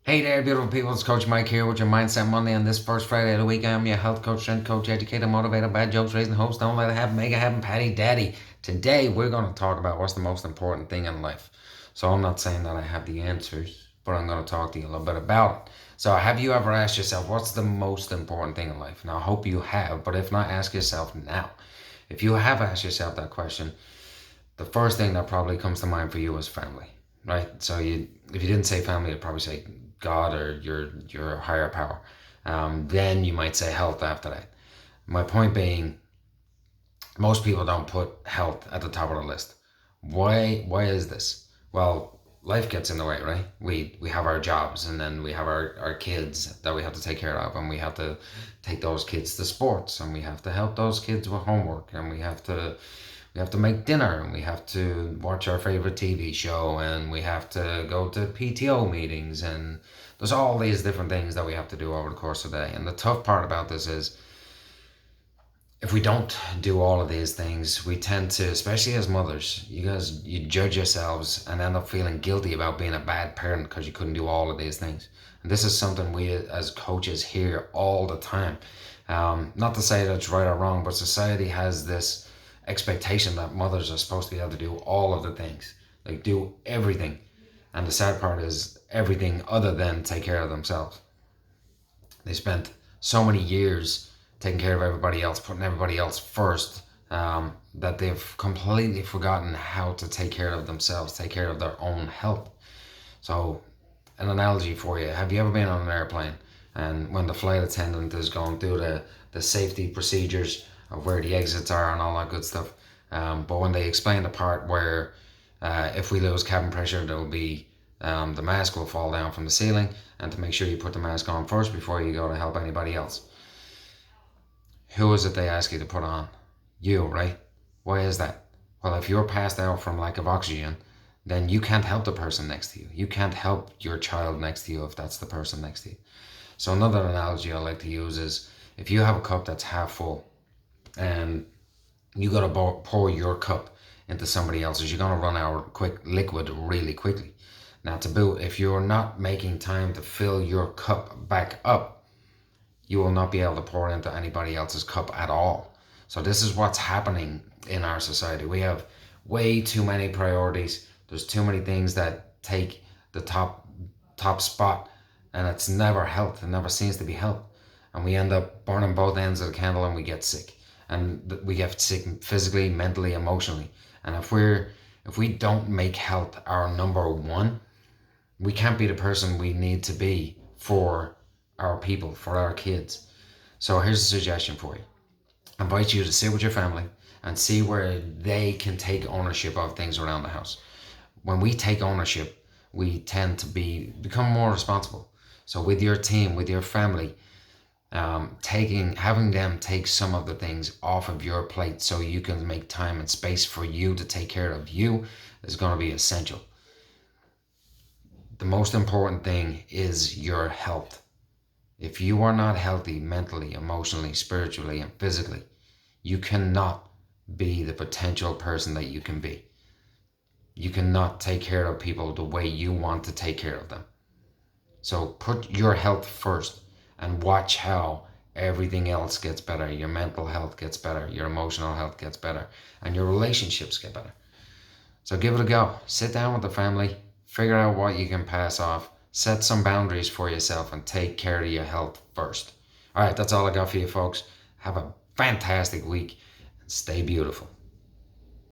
Hey there, beautiful people. It's Coach Mike here with your Mindset Monday on this first Friday of the week. I'm your health coach, strength coach, educator, motivator, bad jokes, raising host. Don't let it happen, make it happen, Patty Daddy. Today, we're going to talk about what's the most important thing in life. So, I'm not saying that I have the answers, but I'm going to talk to you a little bit about it. So, have you ever asked yourself, what's the most important thing in life? Now, I hope you have, but if not, ask yourself now. If you have asked yourself that question, the first thing that probably comes to mind for you is family, right? So if you didn't say family, you'd probably say God or your higher power. Then you might say health after that. My point being, most people don't put health at the top of the list. Why is this? Well, life gets in the way, right? We have our jobs, and then we have our kids that we have to take care of, and we have to take those kids to sports, and we have to help those kids with homework, and we have to make dinner, and we have to watch our favorite TV show, and we have to go to PTO meetings, and there's all these different things that we have to do over the course of the day. And the tough part about this is, if we don't do all of these things, we tend to, especially as mothers, you judge yourselves and end up feeling guilty about being a bad parent because you couldn't do all of these things. And this is something we as coaches hear all the time. Not to say that it's right or wrong, but society has this expectation that mothers are supposed to be able to do all of the things, like do everything. And the sad part is everything other than take care of themselves. They spent so many years taking care of everybody else, putting everybody else first, that they've completely forgotten how to take care of themselves, take care of their own health. So, an analogy for you: have you ever been on an airplane and when the flight attendant is going through the safety procedures of where the exits are and all that good stuff? But when they explain the part where if we lose cabin pressure, there will be the mask will fall down from the ceiling, and to make sure you put the mask on first before you go to help anybody else. Who is it they ask you to put on? You, right? Why is that? Well, if you're passed out from lack of oxygen, then you can't help the person next to you. You can't help your child next to you if that's the person next to you. So another analogy I like to use is, if you have a cup that's half full and you got to pour your cup into somebody else's, you're going to run out of quick liquid really quickly. Now, to boot, if you're not making time to fill your cup back up, you will not be able to pour into anybody else's cup at all. So this is what's happening in our society. We have way too many priorities. There's too many things that take the top spot, and it's never health. It never seems to be health. And we end up burning both ends of the candle, and we get sick. And we get sick physically, mentally, emotionally. And if we don't make health our number one, we can't be the person we need to be for our people, for our kids. So here's a suggestion for you. I invite you to sit with your family and see where they can take ownership of things around the house. When we take ownership, we tend to become more responsible. So with your team, with your family, having them take some of the things off of your plate so you can make time and space for you to take care of you is going to be essential. The most important thing is your health. If you are not healthy mentally, emotionally, spiritually, and physically, you cannot be the potential person that you can be. You cannot take care of people the way you want to take care of them. So put your health first and watch how everything else gets better. Your mental health gets better, your emotional health gets better, and your relationships get better. So give it a go. Sit down with the family, figure out what you can pass off, set some boundaries for yourself, and take care of your health first. All right, that's all I got for you, folks. Have a fantastic week and stay beautiful.